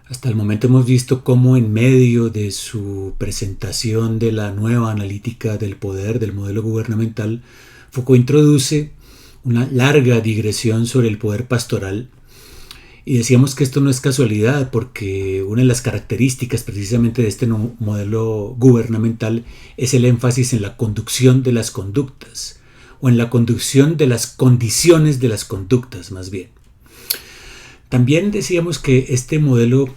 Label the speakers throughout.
Speaker 1: Hasta el momento hemos visto cómo en medio de su presentación de la nueva analítica del poder del modelo gubernamental, Foucault introduce una larga digresión sobre el poder pastoral. Y decíamos que esto no es casualidad, porque una de las características precisamente de este modelo gubernamental es el énfasis en la conducción de las conductas, o en la conducción de las condiciones de las conductas más bien. También decíamos que este modelo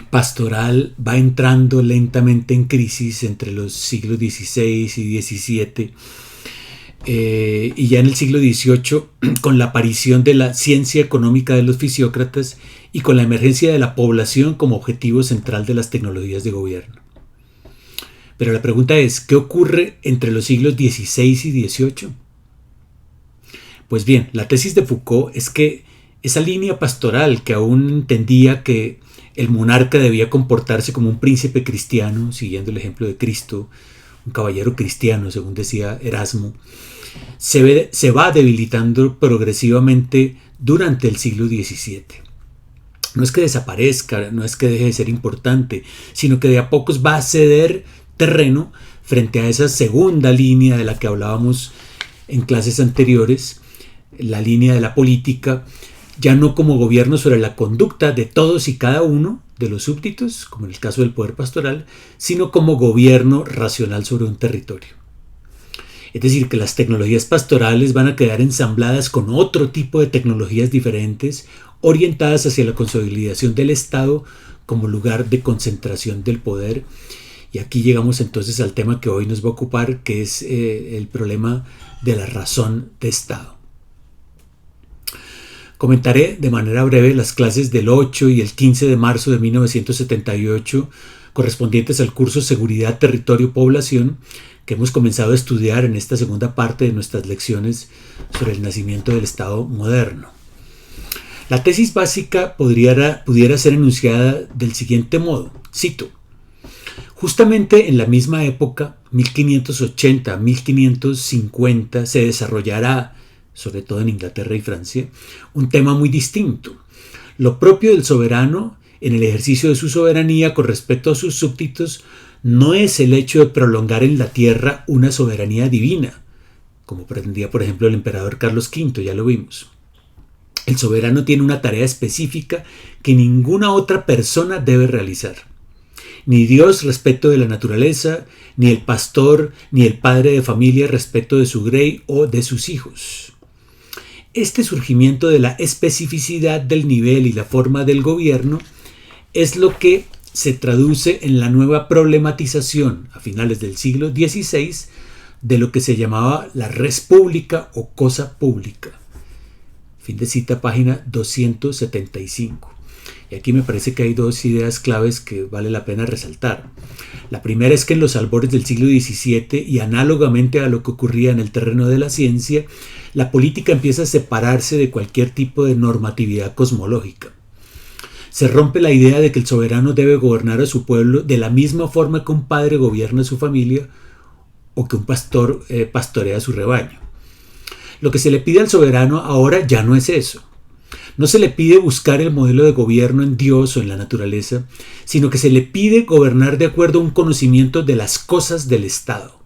Speaker 1: pastoral va entrando lentamente en crisis entre los siglos XVI y XVII, y ya en el siglo XVIII, con la aparición de la ciencia económica de los fisiócratas y con la emergencia de la población como objetivo central de las tecnologías de gobierno. Pero la pregunta es, ¿qué ocurre entre los siglos XVI y XVIII? Pues bien, la tesis de Foucault es que esa línea pastoral que aún entendía que el monarca debía comportarse como un príncipe cristiano, siguiendo el ejemplo de Cristo, un caballero cristiano, según decía Erasmo, se va debilitando progresivamente durante el siglo XVII. No es que desaparezca, no es que deje de ser importante, sino que de a pocos va a ceder terreno frente a esa segunda línea de la que hablábamos en clases anteriores, la línea de la política, ya no como gobierno sobre la conducta de todos y cada uno de los súbditos, como en el caso del poder pastoral, sino como gobierno racional sobre un territorio. Es decir, que las tecnologías pastorales van a quedar ensambladas con otro tipo de tecnologías diferentes, orientadas hacia la consolidación del Estado como lugar de concentración del poder. Y aquí llegamos entonces al tema que hoy nos va a ocupar, que es el problema de la razón de Estado. Comentaré de manera breve las clases del 8 y el 15 de marzo de 1978 correspondientes al curso Seguridad, Territorio, Población, que hemos comenzado a estudiar en esta segunda parte de nuestras lecciones sobre el nacimiento del Estado moderno. La tesis básica pudiera ser enunciada del siguiente modo, cito: justamente en la misma época, 1580-1550, se desarrollará, sobre todo en Inglaterra y Francia, un tema muy distinto. Lo propio del soberano en el ejercicio de su soberanía con respecto a sus súbditos no es el hecho de prolongar en la tierra una soberanía divina, como pretendía por ejemplo el emperador Carlos V, ya lo vimos. El soberano tiene una tarea específica que ninguna otra persona debe realizar. Ni Dios respecto de la naturaleza, ni el pastor, ni el padre de familia respecto de su grey o de sus hijos. Este surgimiento de la especificidad del nivel y la forma del gobierno es lo que se traduce en la nueva problematización a finales del siglo XVI de lo que se llamaba la res pública o cosa pública. Fin de cita, página 275. Y aquí me parece que hay dos ideas claves que vale la pena resaltar. La primera es que en los albores del siglo XVII, y análogamente a lo que ocurría en el terreno de la ciencia, la política empieza a separarse de cualquier tipo de normatividad cosmológica. Se rompe la idea de que el soberano debe gobernar a su pueblo de la misma forma que un padre gobierna a su familia o que un pastor pastorea a su rebaño. Lo que se le pide al soberano ahora ya no es eso. No se le pide buscar el modelo de gobierno en Dios o en la naturaleza, sino que se le pide gobernar de acuerdo a un conocimiento de las cosas del Estado.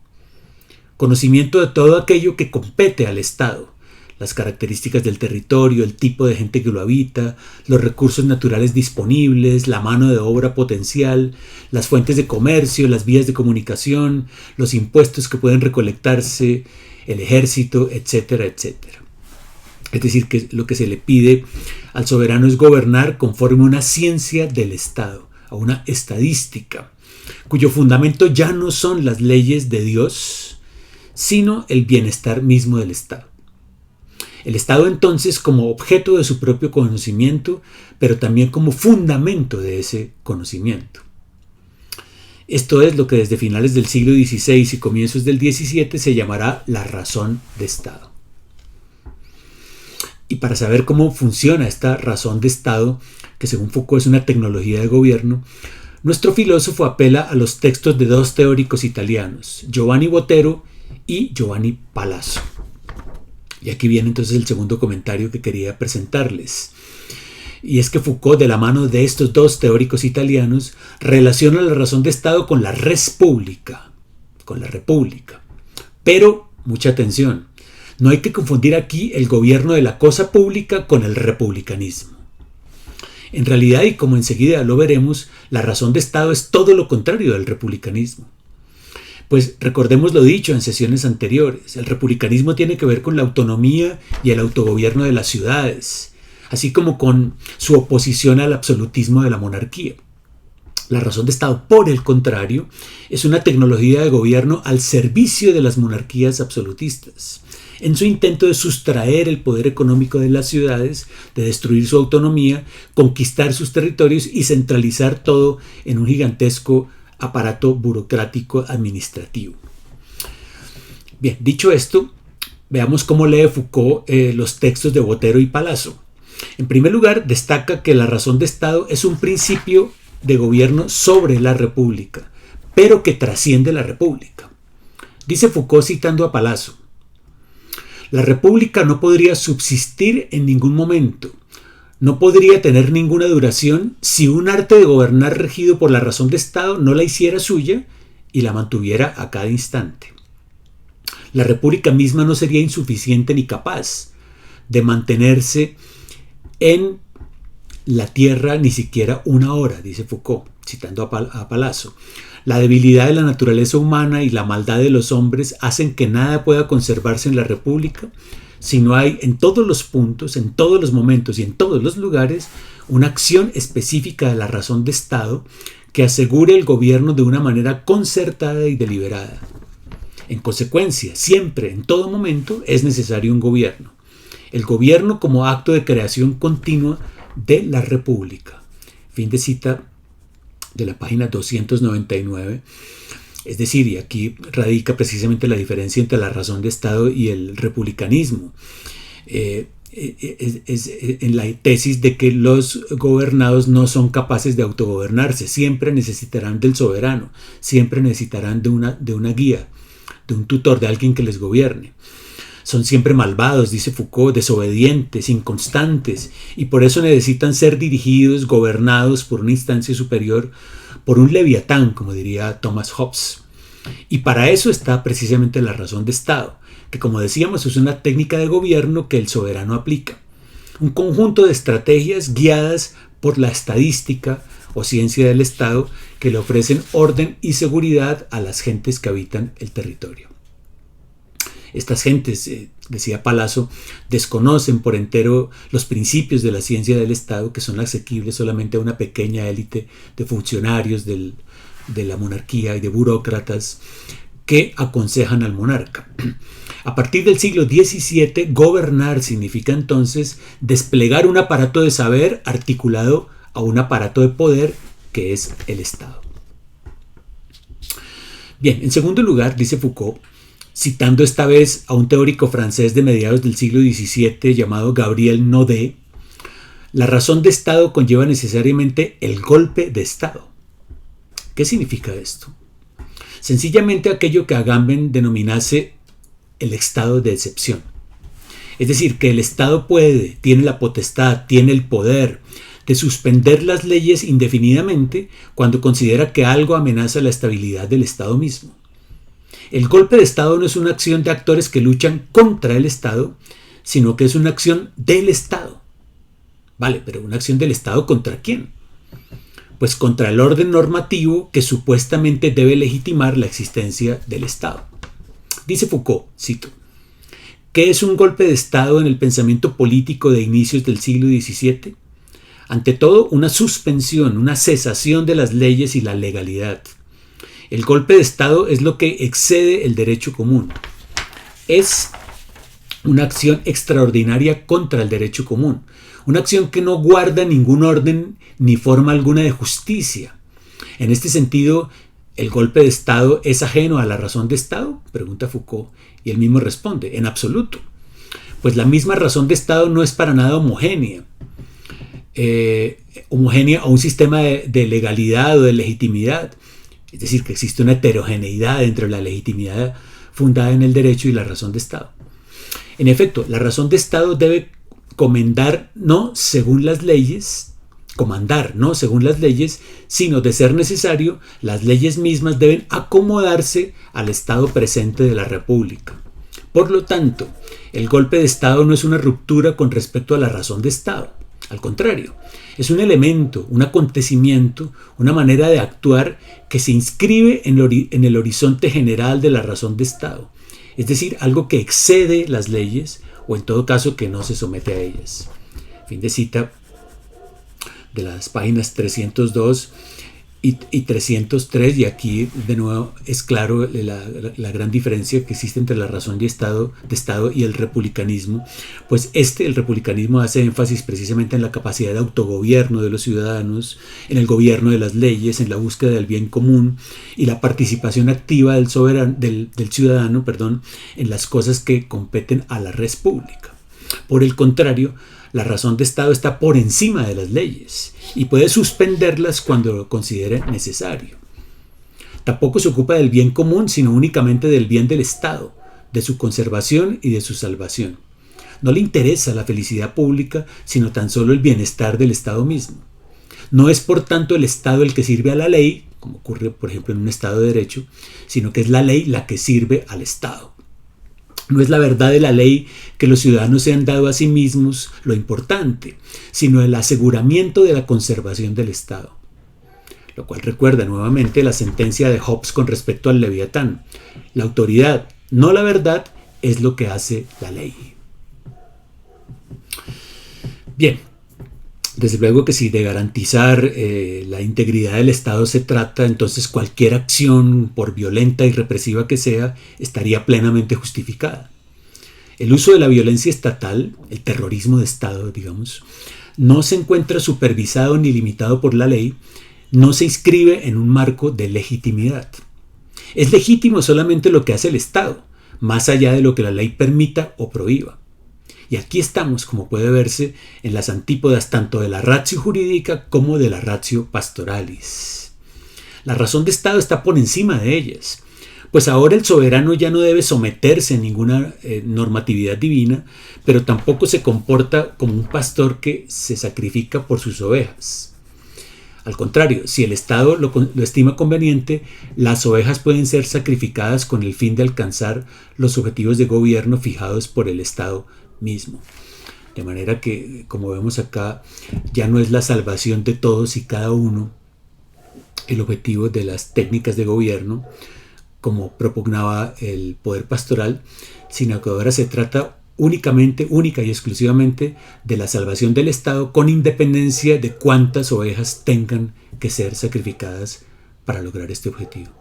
Speaker 1: Conocimiento de todo aquello que compete al Estado. Las características del territorio, el tipo de gente que lo habita, los recursos naturales disponibles, la mano de obra potencial, las fuentes de comercio, las vías de comunicación, los impuestos que pueden recolectarse, el ejército, etcétera, etcétera. Es decir, que lo que se le pide al soberano es gobernar conforme a una ciencia del Estado, a una estadística, cuyo fundamento ya no son las leyes de Dios, sino el bienestar mismo del Estado. El Estado entonces como objeto de su propio conocimiento, pero también como fundamento de ese conocimiento. Esto es lo que desde finales del siglo XVI y comienzos del XVII se llamará la razón de Estado. Y para saber cómo funciona esta razón de Estado, que según Foucault es una tecnología de gobierno, nuestro filósofo apela a los textos de dos teóricos italianos, Giovanni Botero y Giovanni Palazzo. Y aquí viene entonces el segundo comentario que quería presentarles. Y es que Foucault, de la mano de estos dos teóricos italianos, relaciona la razón de Estado con la res publica, con la república. Pero, mucha atención, no hay que confundir aquí el gobierno de la cosa pública con el republicanismo. En realidad, y como enseguida lo veremos, la razón de Estado es todo lo contrario del republicanismo. Pues recordemos lo dicho en sesiones anteriores, el republicanismo tiene que ver con la autonomía y el autogobierno de las ciudades, así como con su oposición al absolutismo de la monarquía. La razón de Estado, por el contrario, es una tecnología de gobierno al servicio de las monarquías absolutistas, en su intento de sustraer el poder económico de las ciudades, de destruir su autonomía, conquistar sus territorios y centralizar todo en un gigantesco aparato burocrático administrativo. Bien, dicho esto, veamos cómo lee Foucault los textos de Botero y Palazzo. En primer lugar, destaca que la razón de Estado es un principio de gobierno sobre la república, pero que trasciende la república. Dice Foucault citando a Palazzo: la república no podría subsistir en ningún momento, no podría tener ninguna duración si un arte de gobernar regido por la razón de Estado no la hiciera suya y la mantuviera a cada instante. La república misma no sería insuficiente ni capaz de mantenerse en la tierra ni siquiera una hora, dice Foucault, citando a Palazzo. La debilidad de la naturaleza humana y la maldad de los hombres hacen que nada pueda conservarse en la república si no hay en todos los puntos, en todos los momentos y en todos los lugares una acción específica de la razón de Estado que asegure el gobierno de una manera concertada y deliberada. En consecuencia, siempre, en todo momento, es necesario un gobierno. El gobierno como acto de creación continua de la república. Fin de cita de la página 299. Es decir, y aquí radica precisamente la diferencia entre la razón de Estado y el republicanismo. En la tesis de que los gobernados no son capaces de autogobernarse, siempre necesitarán del soberano, siempre necesitarán de una guía, de un tutor, de alguien que les gobierne. Son siempre malvados, dice Foucault, desobedientes, inconstantes, y por eso necesitan ser dirigidos, gobernados por una instancia superior, por un leviatán, como diría Thomas Hobbes. Y para eso está precisamente la razón de Estado, que como decíamos es una técnica de gobierno que el soberano aplica. Un conjunto de estrategias guiadas por la estadística o ciencia del Estado que le ofrecen orden y seguridad a las gentes que habitan el territorio. Estas gentes, decía Palazzo, desconocen por entero los principios de la ciencia del Estado que son asequibles solamente a una pequeña élite de funcionarios de la monarquía y de burócratas que aconsejan al monarca. A partir del siglo XVII, gobernar significa entonces desplegar un aparato de saber articulado a un aparato de poder que es el Estado. Bien, en segundo lugar, dice Foucault, citando esta vez a un teórico francés de mediados del siglo XVII llamado Gabriel Naudet, la razón de Estado conlleva necesariamente el golpe de Estado. ¿Qué significa esto? Sencillamente aquello que Agamben denominase el estado de excepción. Es decir, que el Estado tiene la potestad, tiene el poder de suspender las leyes indefinidamente cuando considera que algo amenaza la estabilidad del Estado mismo. El golpe de Estado no es una acción de actores que luchan contra el Estado, sino que es una acción del Estado. Vale, pero una acción del Estado ¿contra quién? Pues contra el orden normativo que supuestamente debe legitimar la existencia del Estado. Dice Foucault, cito, ¿qué es un golpe de Estado en el pensamiento político de inicios del siglo XVII? Ante todo, una suspensión, una cesación de las leyes y la legalidad. El golpe de Estado es lo que excede el derecho común. Es una acción extraordinaria contra el derecho común. Una acción que no guarda ningún orden ni forma alguna de justicia. En este sentido, ¿el golpe de Estado es ajeno a la razón de Estado?, pregunta Foucault, y él mismo responde, en absoluto. Pues la misma razón de Estado no es para nada homogénea. Homogénea a un sistema de legalidad o de legitimidad. Es decir, que existe una heterogeneidad entre la legitimidad fundada en el derecho y la razón de Estado. En efecto, la razón de Estado debe comandar no según las leyes, sino de ser necesario, las leyes mismas deben acomodarse al estado presente de la República. Por lo tanto, el golpe de Estado no es una ruptura con respecto a la razón de Estado. Al contrario, es un elemento, un acontecimiento, una manera de actuar que se inscribe en el horizonte general de la razón de Estado. Es decir, algo que excede las leyes o en todo caso que no se somete a ellas. Fin de cita de las páginas 302 y 303, y aquí de nuevo es claro la gran diferencia que existe entre la razón de Estado y el republicanismo, pues el republicanismo hace énfasis precisamente en la capacidad de autogobierno de los ciudadanos, en el gobierno de las leyes, en la búsqueda del bien común y la participación activa del ciudadano, en las cosas que competen a la res pública. Por el contrario, la razón de Estado está por encima de las leyes y puede suspenderlas cuando lo considere necesario. Tampoco se ocupa del bien común, sino únicamente del bien del Estado, de su conservación y de su salvación. No le interesa la felicidad pública, sino tan solo el bienestar del Estado mismo. No es por tanto el Estado el que sirve a la ley, como ocurre por ejemplo en un Estado de Derecho, sino que es la ley la que sirve al Estado. No es la verdad de la ley que los ciudadanos se han dado a sí mismos lo importante, sino el aseguramiento de la conservación del Estado. Lo cual recuerda nuevamente la sentencia de Hobbes con respecto al Leviatán. La autoridad, no la verdad, es lo que hace la ley. Bien, desde luego que si de garantizar la integridad del Estado se trata, entonces cualquier acción, por violenta y represiva que sea, estaría plenamente justificada. El uso de la violencia estatal, el terrorismo de Estado, digamos, no se encuentra supervisado ni limitado por la ley, no se inscribe en un marco de legitimidad. Es legítimo solamente lo que hace el Estado, más allá de lo que la ley permita o prohíba. Y aquí estamos, como puede verse, en las antípodas tanto de la ratio jurídica como de la ratio pastoralis. La razón de Estado está por encima de ellas, pues ahora el soberano ya no debe someterse a ninguna normatividad divina, pero tampoco se comporta como un pastor que se sacrifica por sus ovejas. Al contrario, si el Estado lo estima conveniente, las ovejas pueden ser sacrificadas con el fin de alcanzar los objetivos de gobierno fijados por el Estado mismo. De manera que, como vemos acá, ya no es la salvación de todos y cada uno el objetivo de las técnicas de gobierno, como propugnaba el poder pastoral, sino que ahora se trata única y exclusivamente de la salvación del Estado, con independencia de cuántas ovejas tengan que ser sacrificadas para lograr este objetivo.